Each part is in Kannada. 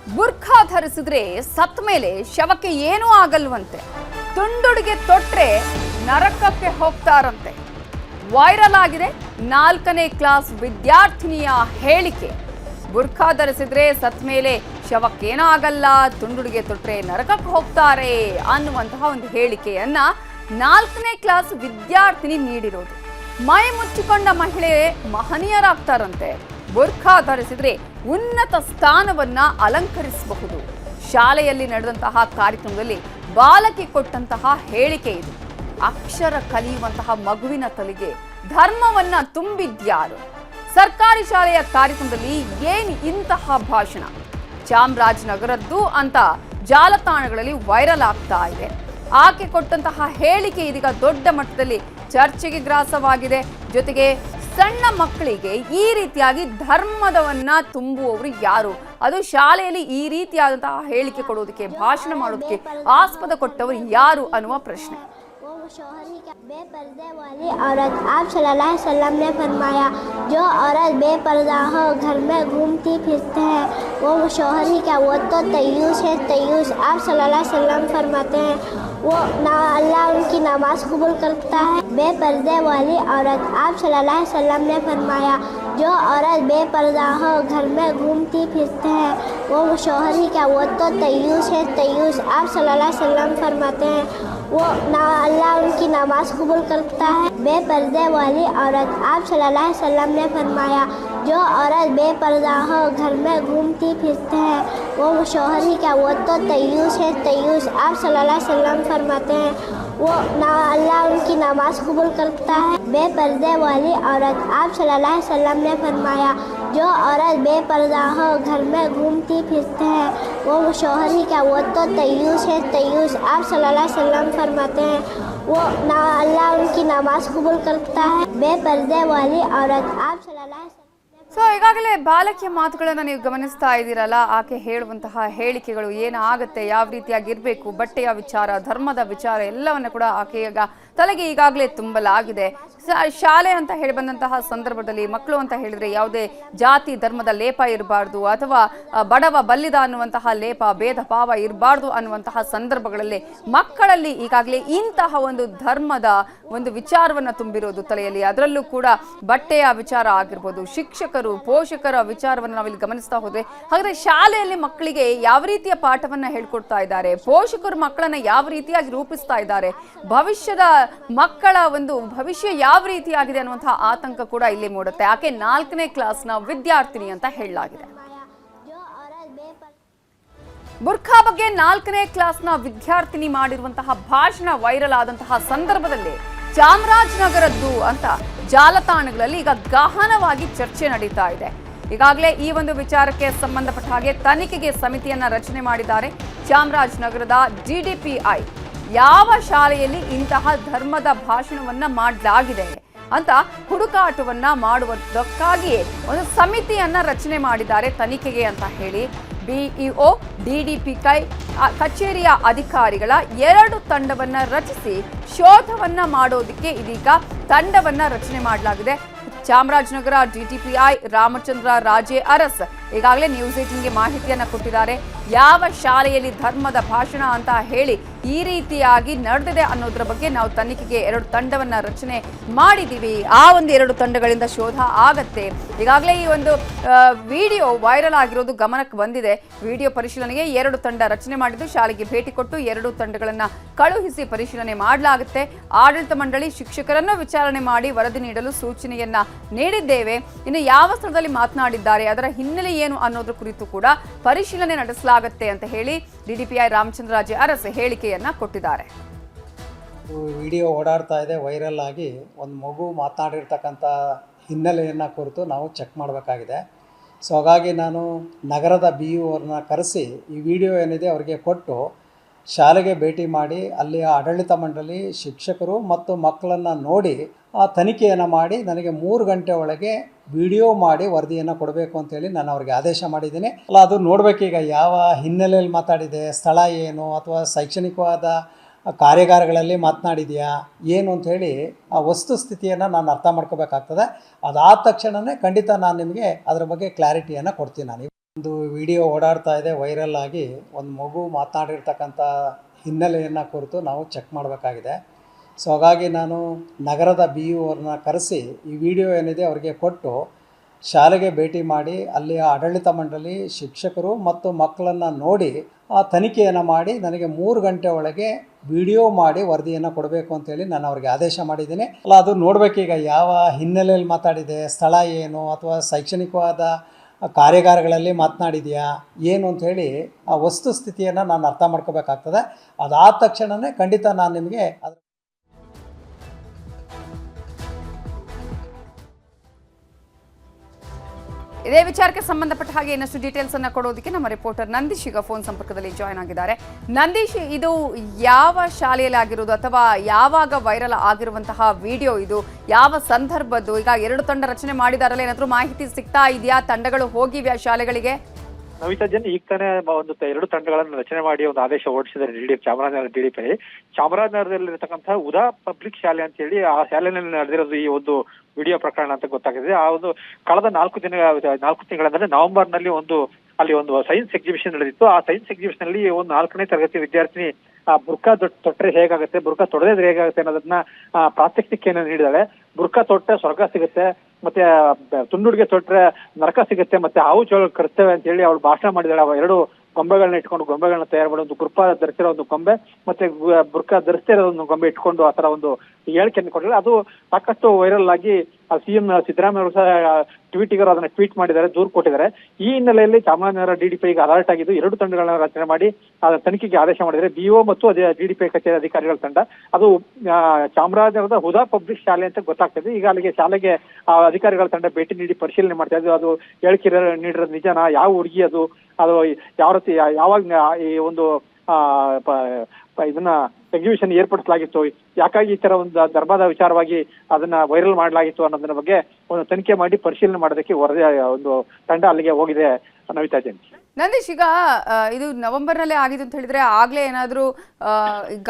ಬುರ್ಖಾ ಧರಿಸಿದ್ರೆ ಸತ್ ಮೇಲೆ ಶವಕ್ಕೆ ಏನೂ ಆಗಲ್ವಂತೆ. ತುಂಡುಡಿಗೆ ತೊಟ್ರೆ ನರಕಕ್ಕೆ ಹೋಗ್ತಾರಂತೆ. ವೈರಲ್ ಆಗಿದೆ 4ನೇ ಕ್ಲಾಸ್ ವಿದ್ಯಾರ್ಥಿನಿಯ ಹೇಳಿಕೆ. ಬುರ್ಖಾ ಧರಿಸಿದ್ರೆ ಸತ್ ಮೇಲೆ ಶವಕ್ಕೇನೂ ಆಗಲ್ಲ, ತುಂಡುಡಿಗೆ ತೊಟ್ರೆ ನರಕಕ್ಕೆ ಹೋಗ್ತಾರೆ ಅನ್ನುವಂತಹ ಒಂದು ಹೇಳಿಕೆಯನ್ನ 4ನೇ ಕ್ಲಾಸ್ ವಿದ್ಯಾರ್ಥಿನಿ ನೀಡಿರೋದು. ಮೈ ಮುಚ್ಚಿಕೊಂಡ ಮಹಿಳೆ ಮಹನೀಯರಾಗ್ತಾರಂತೆ. ಬುರ್ಖಾ ಧರಿಸಿದ್ರೆ ಉನ್ನತ ಸ್ಥಾನವನ್ನ ಅಲಂಕರಿಸಬಹುದು. ಶಾಲೆಯಲ್ಲಿ ನಡೆದಂತಹ ಕಾರ್ಯಕ್ರಮದಲ್ಲಿ ಬಾಲಕಿ ಕೊಟ್ಟಂತಹ ಹೇಳಿಕೆ ಇದು. ಅಕ್ಷರ ಕಲಿಯುವಂತಹ ಮಗುವಿನ ತಲೆಗೆ ಧರ್ಮವನ್ನ ತುಂಬಿದ್ಯಾರು? ಸರ್ಕಾರಿ ಶಾಲೆಯ ಕಾರ್ಯಕ್ರಮದಲ್ಲಿ ಏನು ಇಂತಹ ಭಾಷಣ? ಚಾಮರಾಜನಗರದ್ದು ಅಂತ ಜಾಲತಾಣಗಳಲ್ಲಿ ವೈರಲ್ ಆಗ್ತಾ ಇದೆ. ಆಕೆ ಕೊಟ್ಟಂತಹ ಹೇಳಿಕೆ ಇದೀಗ ದೊಡ್ಡ ಮಟ್ಟದಲ್ಲಿ ಚರ್ಚೆಗೆ ಗ್ರಾಸವಾಗಿದೆ. ಜೊತೆಗೆ ಸಣ್ಣ ಮಕ್ಕಳಿಗೆ ಈ ರೀತಿಯಾಗಿ ಧರ್ಮದವನ್ನ ತುಂಬುವವರು ಯಾರು? ಅದು ಶಾಲೆಯಲ್ಲಿ ಈ ರೀತಿಯಾದಂತಹ ಹೇಳಿಕೆ ಕೊಡೋದಕ್ಕೆ, ಭಾಷಣ ಮಾಡೋದಕ್ಕೆ ಆಸ್ಪದ ಕೊಟ್ಟವರು ಯಾರು ಅನ್ನುವ ಪ್ರಶ್ನೆ. बेपर्दे वाली औरत आप सल्लल्लाहु अलैहि वसल्लम ने फरमाया, जो औरत बेपर्दा हो घर में घूमती फिरते हैं वो शौहर ही क्या, वो तो तय्यूस है, तय्यूस। आप सल्लल्लाहु अलैहि वसल्लम फरमाते हैं वो ना अल्लाह उनकी नमाज कबूल करता है। बेपर्दे वाली औरत आप सल्लल्लाहु अलैहि वसल्लम ने फरमाया, जो औरत बेपर्दा हो घर में घूमती फिरते हैं वो शौहर ही क्या, वो तो तय्यूस है, तय्यूस। आप सल्लल्लाहु अलैहि वसल्लम फरमाते हैं वो ना अल्लाह उनकी नमाज कबूल करता है। बेपर्दे वाली औरत आप सल्लल्लाहु अलैहि वसल्लम ने फरमाया, जो औरत बेपर्दा हो घर में घूमती फिरते हैं वो शौहर ही क्या, वो तो तय्यूस है, तय्यूस। आप सल्लल्लाहु अलैहि वसल्लम फरमाते हैं वो ना अल्लाह उनकी नमाज कबूल करता है। बेपर्दे वाली औरत आप सल्लल्लाहु अलैहि वसल्लम ने फरमाया, जो औरत बेपर्दा हो घर में घूमती फिरते हैं वो शौहर ही क्या, वो तो तय्यूस है, तय्यूस। आप सल्लल्लाहु अलैहि वसल्लम फरमाते हैं वो ना अल्लाह उनकी नमाज कबूल करता है। बेपर्दे वाली औरत आप सल्लल्लाहु अलैहि ಸೊ ಈಗಾಗಲೇ ಬಾಲಕಿಯ ಮಾತುಗಳನ್ನು ನೀವು ಗಮನಿಸ್ತಾ ಇದ್ದೀರಲ್ಲ. ಆಕೆ ಹೇಳುವಂತಹ ಹೇಳಿಕೆಗಳು ಏನಾಗುತ್ತೆ, ಯಾವ ರೀತಿಯಾಗಿ ಇರಬೇಕು, ಬಟ್ಟೆಯ ವಿಚಾರ, ಧರ್ಮದ ವಿಚಾರ ಎಲ್ಲವನ್ನ ಕೂಡ ಆಕೆಯ ತಲೆಗೆ ಈಗಾಗಲೇ ತುಂಬಲಾಗಿದೆ. ಶಾಲೆ ಅಂತ ಹೇಳಿ ಬಂದಂತಹ ಸಂದರ್ಭದಲ್ಲಿ ಮಕ್ಕಳು ಅಂತ ಹೇಳಿದ್ರೆ ಯಾವುದೇ ಜಾತಿ ಧರ್ಮದ ಲೇಪ ಇರಬಾರ್ದು, ಅಥವಾ ಬಡವ ಬಲ್ಲಿದ ಅನ್ನುವಂತಹ ಲೇಪ, ಭೇದ ಭಾವ ಇರಬಾರ್ದು ಅನ್ನುವಂತಹ ಸಂದರ್ಭಗಳಲ್ಲಿ ಮಕ್ಕಳಲ್ಲಿ ಈಗಾಗಲೇ ಇಂತಹ ಒಂದು ಧರ್ಮದ ಒಂದು ವಿಚಾರವನ್ನ ತುಂಬಿರೋದು ತಲೆಯಲ್ಲಿ. ಅದರಲ್ಲೂ ಕೂಡ ಬಟ್ಟೆಯ ವಿಚಾರ ಆಗಿರ್ಬೋದು, ಶಿಕ್ಷಕರು ಪೋಷಕರ ವಿಚಾರವನ್ನು ನಾವಿಲ್ಲಿ ಗಮನಿಸ್ತಾ ಹೋದ್ರೆ, ಹಾಗಾದ್ರೆ ಶಾಲೆಯಲ್ಲಿ ಮಕ್ಕಳಿಗೆ ಯಾವ ರೀತಿಯ ಪಾಠವನ್ನ ಹೇಳ್ಕೊಡ್ತಾ ಇದ್ದಾರೆ, ಪೋಷಕರು ಮಕ್ಕಳನ್ನ ಯಾವ ರೀತಿಯಾಗಿ ರೂಪಿಸ್ತಾ ಇದ್ದಾರೆ, ಭವಿಷ್ಯದ ಮಕ್ಕಳ ಒಂದು ಭವಿಷ್ಯ ಯಾವ ರೀತಿಯಾಗಿದೆ ಅನ್ನುವಂತಹ ಆತಂಕ ಕೂಡ ಇಲ್ಲಿ ಮೂಡುತ್ತೆ. ಆಕೆ 4ನೇ ಕ್ಲಾಸ್ನ ವಿದ್ಯಾರ್ಥಿನಿ ಅಂತ ಹೇಳಲಾಗಿದೆ. ಬುರ್ಖಾ ಬಗ್ಗೆ 4ನೇ ಕ್ಲಾಸ್ನ ವಿದ್ಯಾರ್ಥಿನಿ ಮಾಡಿರುವಂತಹ ಭಾಷಣ ವೈರಲ್ ಆದಂತಹ ಸಂದರ್ಭದಲ್ಲಿ ಚಾಮರಾಜನಗರದ್ದು ಅಂತ ಜಾಲತಾಣಗಳಲ್ಲಿ ಈಗ ಗಹನವಾಗಿ ಚರ್ಚೆ ನಡೀತಾ ಇದೆ. ಈಗಾಗಲೇ ಈ ಒಂದು ವಿಚಾರಕ್ಕೆ ಸಂಬಂಧಪಟ್ಟ ಹಾಗೆ ತನಿಖೆಗೆ ಸಮಿತಿಯನ್ನ ರಚನೆ ಮಾಡಿದ್ದಾರೆ ಚಾಮರಾಜನಗರದ DDPI. ಯಾವ ಶಾಲೆಯಲ್ಲಿ ಇಂತಹ ಧರ್ಮದ ಭಾಷಣವನ್ನ ಮಾಡಲಾಗಿದೆ ಅಂತ ಹುಡುಕಾಟವನ್ನ ಮಾಡುವುದಕ್ಕಾಗಿಯೇ ಒಂದು ಸಮಿತಿಯನ್ನ ರಚನೆ ಮಾಡಿದ್ದಾರೆ ತನಿಖೆಗೆ ಅಂತ ಹೇಳಿ. BEO DDPI ಕಚೇರಿಯ ಅಧಿಕಾರಿಗಳ 2 ತಂಡವನ್ನ ರಚಿಸಿ ಶೋಧವನ್ನ ಮಾಡೋದಕ್ಕೆ ಇದೀಗ ತಂಡವನ್ನ ರಚನೆ ಮಾಡಲಾಗಿದೆ. ಚಾಮರಾಜನಗರ DDPI ರಾಮಚಂದ್ರ ರಾಜೆ ಅರಸ್ ಈಗಾಗಲೇ ನ್ಯೂಸ್ 18ಗೆ ಮಾಹಿತಿಯನ್ನ ಕೊಟ್ಟಿದ್ದಾರೆ. ಯಾವ ಶಾಲೆಯಲ್ಲಿ ಧರ್ಮದ ಭಾಷಣ ಅಂತ ಹೇಳಿ ಈ ರೀತಿಯಾಗಿ ನಡೆದಿದೆ ಅನ್ನೋದ್ರ ಬಗ್ಗೆ ನಾವು ತನಿಖೆಗೆ 2 ತಂಡವನ್ನ ರಚನೆ ಮಾಡಿದ್ದೀವಿ. ಆ ಒಂದು 2 ತಂಡಗಳಿಂದ ಶೋಧ ಆಗತ್ತೆ. ಈಗಾಗಲೇ ಈ ಒಂದು ವಿಡಿಯೋ ವೈರಲ್ ಆಗಿರೋದು ಗಮನಕ್ಕೆ ಬಂದಿದೆ. ವಿಡಿಯೋ ಪರಿಶೀಲನೆಗೆ 2 ತಂಡ ರಚನೆ ಮಾಡಿದ್ದು, ಶಾಲೆಗೆ ಭೇಟಿ ಕೊಟ್ಟು 2 ತಂಡಗಳನ್ನ ಕಳುಹಿಸಿ ಪರಿಶೀಲನೆ ಮಾಡಲಾಗುತ್ತೆ. ಆಡಳಿತ ಮಂಡಳಿ ಶಿಕ್ಷಕರನ್ನು ವಿಚಾರಣೆ ಮಾಡಿ ವರದಿ ನೀಡಲು ಸೂಚನೆಯನ್ನ ನೀಡಿದ್ದೇವೆ. ಇನ್ನು ಯಾವ ಸ್ಥಳದಲ್ಲಿ ಮಾತನಾಡಿದ್ದಾರೆ, ಅದರ ಹಿನ್ನೆಲೆ ಏನು ಅನ್ನೋದ್ರ ಕುರಿತು ಕೂಡ ಪರಿಶೀಲನೆ ನಡೆಸಲಾಗುತ್ತೆ ಅಂತ ಹೇಳಿ DDPI ರಾಮಚಂದ್ರ ರಾಜೆ ಅರಸ್ ಹೇಳಿಕೆಯನ್ನ ಕೊಟ್ಟಿದ್ದಾರೆ. ವಿಡಿಯೋ ಓಡಾಡ್ತಾ ಇದೆ, ವೈರಲ್ ಆಗಿ ಒಂದು ಮಗು ಮಾತನಾಡಿರ್ತಕ್ಕಂಥ ಹಿನ್ನೆಲೆಯನ್ನು ಕುರಿತು ನಾವು ಚೆಕ್ ಮಾಡಬೇಕಾಗಿದೆ. ಸೊ ಹಾಗಾಗಿ ನಾನು ನಗರದ BEO ಅವ್ರನ್ನ ಕರೆಸಿ ಈ ವಿಡಿಯೋ ಏನಿದೆ ಅವರಿಗೆ ಕೊಟ್ಟು ಶಾಲೆಗೆ ಭೇಟಿ ಮಾಡಿ ಅಲ್ಲಿಯ ಆಡಳಿತ ಮಂಡಳಿ ಶಿಕ್ಷಕರು ಮತ್ತು ಮಕ್ಕಳನ್ನು ನೋಡಿ ಆ ತನಿಖೆಯನ್ನು ಮಾಡಿ ನನಗೆ 3 ಗಂಟೆ ಒಳಗೆ ವಿಡಿಯೋ ಮಾಡಿ ವರದಿಯನ್ನು ಕೊಡಬೇಕು ಅಂತೇಳಿ ನಾನು ಅವ್ರಿಗೆ ಆದೇಶ ಮಾಡಿದ್ದೀನಿ. ಅಲ್ಲ, ಅದು ನೋಡಬೇಕೀಗ ಯಾವ ಹಿನ್ನೆಲೆಯಲ್ಲಿ ಮಾತಾಡಿದೆ, ಸ್ಥಳ ಏನು, ಅಥವಾ ಶೈಕ್ಷಣಿಕವಾದ ಕಾರ್ಯಾಗಾರಗಳಲ್ಲಿ ಮಾತನಾಡಿದೆಯಾ ಏನು ಅಂಥೇಳಿ ಆ ವಸ್ತುಸ್ಥಿತಿಯನ್ನು ನಾನು ಅರ್ಥ ಮಾಡ್ಕೋಬೇಕಾಗ್ತದೆ. ಅದಾದ ತಕ್ಷಣವೇ ಖಂಡಿತ ನಾನು ನಿಮಗೆ ಅದರ ಬಗ್ಗೆ ಕ್ಲಾರಿಟಿಯನ್ನು ಕೊಡ್ತೀನಿ. ನಾನು ಒಂದು ವಿಡಿಯೋ ಓಡಾಡ್ತಾ ಇದೆ, ವೈರಲ್ ಆಗಿ ಒಂದು ಮಗು ಮಾತನಾಡಿರ್ತಕ್ಕಂಥ ಹಿನ್ನೆಲೆಯನ್ನು ಕುರಿತು ನಾವು ಚೆಕ್ ಮಾಡಬೇಕಾಗಿದೆ. ಸೊ ಹಾಗಾಗಿ ನಾನು ನಗರದ ಬಿ ಯು ಅವ್ರನ್ನ ಕರೆಸಿ ಈ ವಿಡಿಯೋ ಏನಿದೆ ಅವರಿಗೆ ಕೊಟ್ಟು ಶಾಲೆಗೆ ಭೇಟಿ ಮಾಡಿ ಅಲ್ಲಿಯ ಆಡಳಿತ ಮಂಡಳಿ, ಶಿಕ್ಷಕರು ಮತ್ತು ಮಕ್ಕಳನ್ನು ನೋಡಿ ಆ ತನಿಖೆಯನ್ನು ಮಾಡಿ ನನಗೆ 3 ಗಂಟೆ ಒಳಗೆ ವಿಡಿಯೋ ಮಾಡಿ ವರದಿಯನ್ನು ಕೊಡಬೇಕು ಅಂತೇಳಿ ನಾನು ಅವ್ರಿಗೆ ಆದೇಶ ಮಾಡಿದ್ದೀನಿ. ಅಲ್ಲ, ಅದು ನೋಡಬೇಕೀಗ ಯಾವ ಹಿನ್ನೆಲೆಯಲ್ಲಿ ಮಾತಾಡಿದೆ, ಸ್ಥಳ ಏನು, ಅಥವಾ ಶೈಕ್ಷಣಿಕವಾದ ಕಾರ್ಯಾಗಾರಗಳಲ್ಲಿ ಮಾತನಾಡಿದೆಯಾ ಏನು ಅಂಥೇಳಿ ಆ ವಸ್ತುಸ್ಥಿತಿಯನ್ನು ನಾನು ಅರ್ಥ ಮಾಡ್ಕೋಬೇಕಾಗ್ತದೆ. ಅದಾದ ತಕ್ಷಣವೇ ಖಂಡಿತ ನಾನು ನಿಮಗೆ ಇದೇ ವಿಚಾರಕ್ಕೆ ಸಂಬಂಧಪಟ್ಟ ಹಾಗೆ ಇನ್ನಷ್ಟು ಡೀಟೇಲ್ಸ್ ಅನ್ನ ಕೊಡೋದಕ್ಕೆ ನಮ್ಮ ರಿಪೋರ್ಟರ್ ನಂದೀಶ್ ಈಗ ಫೋನ್ ಸಂಪರ್ಕದಲ್ಲಿ ಜಾಯ್ನ್ ಆಗಿದ್ದಾರೆ. ನಂದೀಶ್, ಇದು ಯಾವ ಶಾಲೆಯಲ್ಲಿ ಆಗಿರೋದು ಅಥವಾ ಯಾವಾಗ ವೈರಲ್ ಆಗಿರುವಂತಹ ವಿಡಿಯೋ, ಇದು ಯಾವ ಸಂದರ್ಭದ್ದು? ಈಗ 2 ತಂಡ ರಚನೆ ಮಾಡಿದಾರಲ್ಲ, ಏನಾದರೂ ಮಾಹಿತಿ ಸಿಗ್ತಾ ಇದೆಯಾ? ತಂಡಗಳು ಹೋಗಿವೆ ಶಾಲೆಗಳಿಗೆ? ನವಿತಾ ಜನ್ ಈಗ ತಾನೇ ಒಂದು 2 ತಂಡಗಳನ್ನು ರಚನೆ ಮಾಡಿ ಒಂದು ಆದೇಶ ಹೊರಡಿಸಿದ್ದಾರೆ ಚಾಮರಾಜನಗರ ಡಿಡಿಪಿ. ಚಾಮರಾಜನಗರದಲ್ಲಿರ್ತಕ್ಕಂತಹ ಉದಾ ಪಬ್ಲಿಕ್ ಶಾಲೆ ಅಂತ ಹೇಳಿ ಆ ಶಾಲೆಯಲ್ಲಿ ನಡೆದಿರೋದು ಈ ಒಂದು ವಿಡಿಯೋ ಪ್ರಕರಣ ಅಂತ ಗೊತ್ತಾಗಿದೆ. ಆ ಒಂದು ಕಳೆದ 4 ತಿಂಗಳಂದ್ರೆ ನವೆಂಬರ್ನಲ್ಲಿ ಅಲ್ಲಿ ಒಂದು ಸೈನ್ಸ್ ಎಕ್ಸಿಬಿಷನ್ ನಡೆದಿತ್ತು. ಆ ಸೈನ್ಸ್ ಎಕ್ಸಿಬಿಷನ್ ಅಲ್ಲಿ ಒಂದು 4ನೇ ತರಗತಿ ವಿದ್ಯಾರ್ಥಿನಿ ಬುರ್ಕಾ ತೊಟ್ಟರೆ ಹೇಗಾಗುತ್ತೆ, ಬುರ್ಕಾ ತೊಡೆದ್ರೆ ಹೇಗಾಗುತ್ತೆ ಅನ್ನೋದನ್ನ ಪ್ರಾತ್ಯಕ್ಷಿಕೆಯನ್ನು ನೀಡಿದಾಳೆ. ಬುರ್ಕಾ ತೊಟ್ಟರೆ ಸ್ವರ್ಗ ಸಿಗುತ್ತೆ, ಮತ್ತೆ ತುಂಡುಡಿಗೆ ತೊಟ್ಟರೆ ನರಕ ಸಿಗುತ್ತೆ, ಮತ್ತೆ ಹಾವು ಚೋಳ ಕರ್ತವೆ ಅಂತ ಹೇಳಿ ಅವಳು ಭಾಷಣ ಮಾಡಿದಾಳೆ. 2 ಗೊಂಬೆಗಳನ್ನ ಇಟ್ಕೊಂಡು ಗೊಂಬೆಗಳನ್ನ ತಯಾರು ಮಾಡಿ ಒಂದು ಗುರ್ಪಾ ಧರಿಸಿರೋ ಒಂದು ಗೊಂಬೆ ಮತ್ತೆ ಬುರ್ಕಾ ಧರಿಸ್ತಿರೋ ಒಂದು ಗೊಂಬೆ ಇಟ್ಕೊಂಡು ಆತರ ಒಂದು ಹೇಳಿಕೆಯನ್ನು ಕೊಟ್ಟಿದ್ದಾರೆ. ಅದು ಸಾಕಷ್ಟು ವೈರಲ್ ಆಗಿ ಸಿಎಂ ಸಿದ್ದರಾಮಯ್ಯ ಅವರು ಸಹ ಟ್ವೀಟಿಗರು ಅದನ್ನ ಟ್ವೀಟ್ ಮಾಡಿದ್ದಾರೆ, ದೂರು ಕೊಟ್ಟಿದ್ದಾರೆ. ಈ ಹಿನ್ನೆಲೆಯಲ್ಲಿ ಚಾಮರಾಜನಗರ ಡಿಡಿಪಿ ಈಗ ಅಲರ್ಟ್ ಆಗಿದ್ದು 2 ತಂಡಗಳನ್ನ ರಚನೆ ಮಾಡಿ ತನಿಖೆಗೆ ಆದೇಶ ಮಾಡಿದರೆ ಬಿಒ ಮತ್ತು ಅದೇ ಡಿಡಿಪಿ ಕಚೇರಿ ಅಧಿಕಾರಿಗಳ ತಂಡ. ಅದು ಚಾಮರಾಜನಗರದ ಹುದಾ ಪಬ್ಲಿಕ್ ಶಾಲೆ ಅಂತ ಗೊತ್ತಾಗ್ತದೆ. ಈಗ ಅಲ್ಲಿಗೆ ಶಾಲೆಗೆ ಅಧಿಕಾರಿಗಳ ತಂಡ ಭೇಟಿ ನೀಡಿ ಪರಿಶೀಲನೆ ಮಾಡ್ತಾ ಇದ್ದು ಅದು ಹೇಳಿಕೆ ನೀಡಿರೋದು ನಿಜನಾ, ಯಾವ ಹುಡುಗಿ ಅದು ಯಾವ ರೀತಿ ಯಾವಾಗ ಈ ಒಂದು ಇದನ್ನ ಎಕ್ಸಿಬಿಷನ್ ಏರ್ಪಡಿಸಲಾಗಿತ್ತು, ಯಾಕಾಗಿ ಈ ತರ ಒಂದು ಧರ್ಮದ ವಿಚಾರವಾಗಿ ಅದನ್ನ ವೈರಲ್ ಮಾಡಲಾಗಿತ್ತು ಅನ್ನೋದ್ರ ಬಗ್ಗೆ ಒಂದು ತನಿಖೆ ಮಾಡಿ ಪರಿಶೀಲನೆ ಮಾಡೋದಕ್ಕೆ ವರದಿ ಒಂದು ತಂಡ ಅಲ್ಲಿಗೆ ಹೋಗಿದೆ. ನವಿತಾ ಜೈನ್. ನಂದೀಶ್, ಈಗ ಇದು ನವೆಂಬರ್ನಲ್ಲೇ ಆಗಿದೆ ಅಂತ ಹೇಳಿದ್ರೆ ಆಗ್ಲೇ ಏನಾದರೂ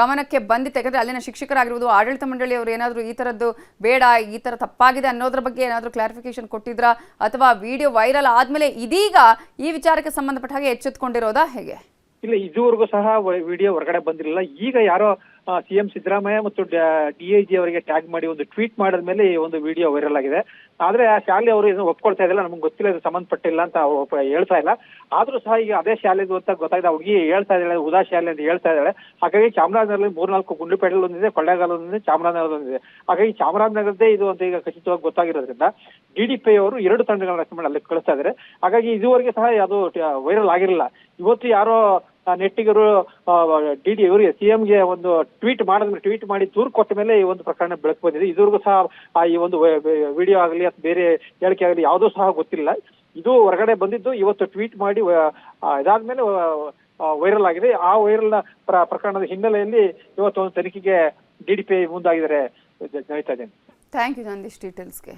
ಗಮನಕ್ಕೆ ಬಂದಿತ್ತು? ಯಾಕಂದ್ರೆ ಅಲ್ಲಿನ ಶಿಕ್ಷಕರಾಗಿರ್ಬೋದು, ಆಡಳಿತ ಮಂಡಳಿಯವರು ಏನಾದರೂ ಈ ಥರದ್ದು ಬೇಡ, ಈ ಥರ ತಪ್ಪಾಗಿದೆ ಅನ್ನೋದ್ರ ಬಗ್ಗೆ ಏನಾದರೂ ಕ್ಲಾರಿಫಿಕೇಶನ್ ಕೊಟ್ಟಿದ್ರಾ? ಅಥವಾ ವಿಡಿಯೋ ವೈರಲ್ ಆದ್ಮೇಲೆ ಇದೀಗ ಈ ವಿಚಾರಕ್ಕೆ ಸಂಬಂಧಪಟ್ಟ ಹಾಗೆ ಎಚ್ಚೆತ್ತುಕೊಂಡಿರೋದಾ ಹೇಗೆ? ಇಲ್ಲ, ಇದುವರೆಗೂ ಸಹ ವಿಡಿಯೋ ಹೊರಗಡೆ ಬಂದಿರಲಿಲ್ಲ. ಈಗ ಯಾರೋ ಸಿಎಂ ಸಿದ್ದರಾಮಯ್ಯ ಮತ್ತು ಡಿಐಜಿ ಅವರಿಗೆ ಟ್ಯಾಗ್ ಮಾಡಿ ಒಂದು ಟ್ವೀಟ್ ಮಾಡಿದ್ಮೇಲೆ ಈ ಒಂದು ವಿಡಿಯೋ ವೈರಲ್ ಆಗಿದೆ. ಆದ್ರೆ ಆ ಶಾಲೆ ಅವರು ಇದನ್ನು ಒಪ್ಕೊಳ್ತಾ ಇದ್ದಿಲ್ಲ, ನಮ್ಗೆ ಗೊತ್ತಿಲ್ಲ, ಇದು ಸಂಬಂಧಪಟ್ಟಿಲ್ಲ ಅಂತ ಹೇಳ್ತಾ ಇಲ್ಲ. ಆದ್ರೂ ಸಹ ಈಗ ಅದೇ ಶಾಲೆದು ಅಂತ ಗೊತ್ತಾಗಿದೆ, ಹುಡುಗಿ ಹೇಳ್ತಾ ಇದ್ದಾಳೆ ಉದಾ ಶಾಲೆ ಅಂತ ಹೇಳ್ತಾ ಇದ್ದಾಳೆ. ಹಾಗಾಗಿ ಚಾಮರಾಜನಗರದಲ್ಲಿ 3-4 ಗುಂಡ್ಲುಪೇಟೆಯಲ್ಲಿ ಒಂದಿದೆ, ಕೊಳ್ಳೇಗಾಲ ಒಂದಿದೆ, ಚಾಮರಾಜನಗರದ ಒಂದಿದೆ. ಹಾಗಾಗಿ ಚಾಮರಾಜನಗರದೇ ಇದು ಅಂತ ಈಗ ಖಚಿತವಾಗಿ ಗೊತ್ತಾಗಿರೋದ್ರಿಂದ ಡಿಡಿಪಿ ಅವರು 2 ತಂಡಗಳನ್ನ ರಚನೆ ಮಾಡಿ ಅಲ್ಲಿ ಕಳಿಸ್ತಾ ಇದ್ದಾರೆ. ಹಾಗಾಗಿ ಇದುವರೆಗೆ ಸಹ ಅದು ವೈರಲ್ ಆಗಿರಲಿಲ್ಲ. ಇವತ್ತು ಯಾರೋ ನೆಟ್ಟಿಗರು ಇವರು ಸಿಎಂಗೆ ಒಂದು ಟ್ವೀಟ್ ಮಾಡಿ ದೂರು ಕೊಟ್ಟ ಮೇಲೆ ಈ ಒಂದು ಪ್ರಕರಣ ಬೆಳಕು ಬಂದಿದೆ. ಇದುವರೆಗೂ ಸಹ ಈ ಒಂದು ವಿಡಿಯೋ ಆಗಲಿ ಅಥವಾ ಬೇರೆ ಹೇಳಿಕೆ ಆಗಲಿ ಯಾವುದೂ ಸಹ ಗೊತ್ತಿಲ್ಲ. ಇದು ಹೊರಗಡೆ ಬಂದಿದ್ದು ಇವತ್ತು ಟ್ವೀಟ್ ಮಾಡಿ ಇದಾದ್ಮೇಲೆ ವೈರಲ್ ಆಗಿದೆ. ಆ ವೈರಲ್ ಪ್ರಕರಣದ ಹಿನ್ನೆಲೆಯಲ್ಲಿ ಇವತ್ತು ಒಂದು ತನಿಖೆಗೆ ಡಿಡಿಪಿ ಮುಂದಾಗಿದ್ದಾರೆ. ನವಿತಾ ಜೈನ್. Thank you Nandish ಡೀಟೇಲ್ಸ್ಗೆ.